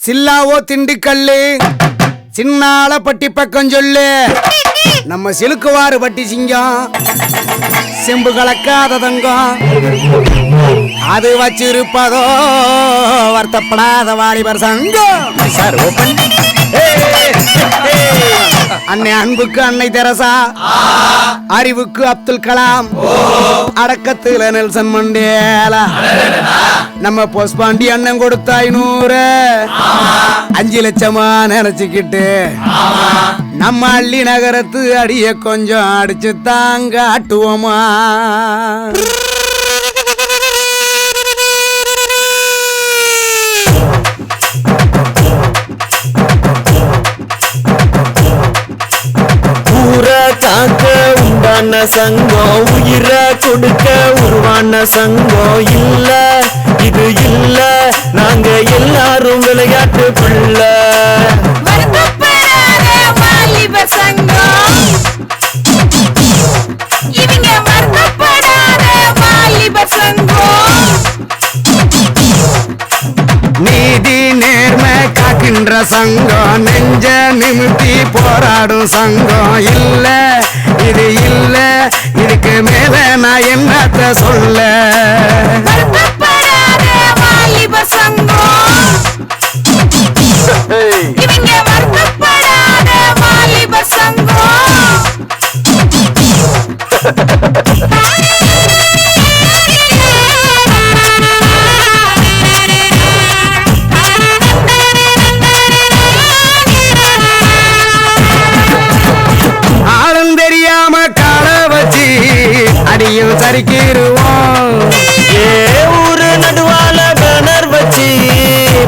சில்லாவோ திண்டுக்கல்லு சின்னால பட்டி பக்கம் சொல்லு நம்ம சிலுக்குவாறு பட்டி சிங்கம் செம்பு கலக்காத தங்கம் அது வச்சிருப்பதோ வருத்தப்படாத வாலிபர் சங்கம் சார் ஓபன் அன்னை அன்புக்கு அன்னை தெரசா அறிவுக்கு அப்துல் கலாம் அடக்கத்துல நெல்சன் மண்டேலா நம்ம போஸ்பாண்டி அண்ணன் கொடுத்த 500 5 லட்சமா நினைச்சுக்கிட்டு நம்ம அள்ளி நகரத்து அடிய கொஞ்சம் அடிச்சு தாங்க ஆட்டுவோமா காக்க உண்டான சங்கம் உயிர கொடுக்க உருவான சங்கம் இல்ல இது இல்ல நாங்க எல்லாரும் விளையாட்டு பிள்ள நீதி நேர்மை காக்கின்ற சங்கம் நெஞ்ச நிமித்தி போராடும் சங்கம் இல்ல இது இல்ல இதுக்கு மேல நான் என்னத்த சொல்ல அடியும் சரிக்கிருவோம் ஊரு நடுவால பேனர் வச்சு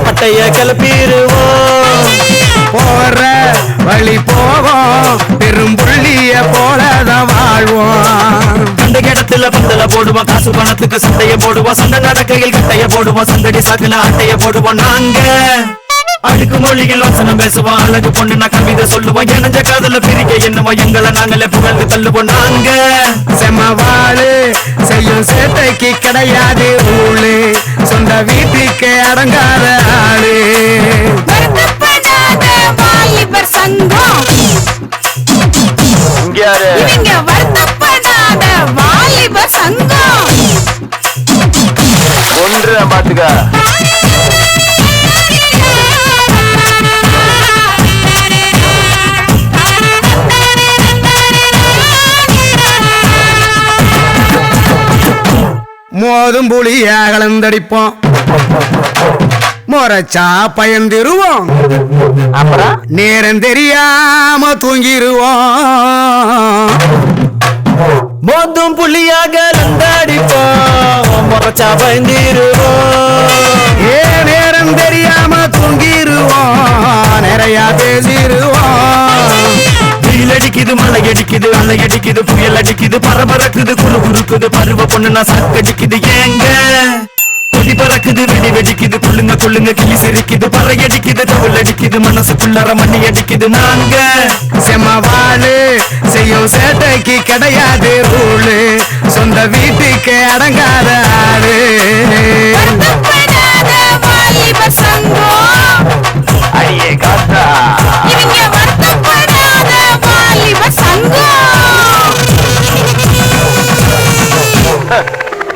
பட்டைய கிளப்பிடுவோம் போற வழி போவோம் பெரும் புள்ளிய போலதான் வாழ்வோம் அந்த இடத்துல பந்தல போடுவோம் காசு பணத்துக்கு சண்டைய போடுவோம் சண்டை நடக்கையில் கட்டைய போடுவோம் சங்கடி சாக்குல அட்டைய போடுவோம் நாங்க அடுக்கு மொழியில் வசனம் பேசுவோம் அழகு பொண்ணு நான் கவிதை சொல்லுவோம் எனஞ்ச காதல பிரிக்க என்னவோ எங்களை நாங்களே புகழ்ந்து தள்ளுவோம் நாங்க செம்மவாளு செய்யும் சேட்டைக்கு கிடையாது ஊழு சொந்த வீட்டுக்கு அடங்காத ஆளு ஒன்று பாத்துக்க மோதும் புளிய கலந்தடிப்போம் மொரச்சா பயந்திருவோம் நேரம் தெரியாம தூங்கிருவோம் மோதும் புள்ளியாக கலந்தடிப்போம் மொரச்சா பயந்திருவோம் நேரம் தெரியாம தூங்கிருவோம் நிறைய பேசிருவோம் அடிக்குது மழை அடிக்குது அலை அடிக்குது புயல் அடிக்குது பரபரக்குது குழு குறுக்குது பருவ பொண்ணுனா சாக்கடிக்குது ஏங்க கொடி பறக்குது வெடி வெடிக்குது கொள்ளுங்க கொள்ளுங்க கிளி சிரிக்குது பறை அடிக்குது தவுள் அடிக்குது மனசுக்குள்ளார மண்ணி அடிக்குது நாங்க செம்மவாளு செய்யும் சேட்டைக்கு கிடையாது ரூலு சொந்த வீட்டுக்கு அடங்காத ஆளு அடியே காத்தா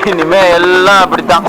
இனிமே எல்லாம் அப்படித்தான்.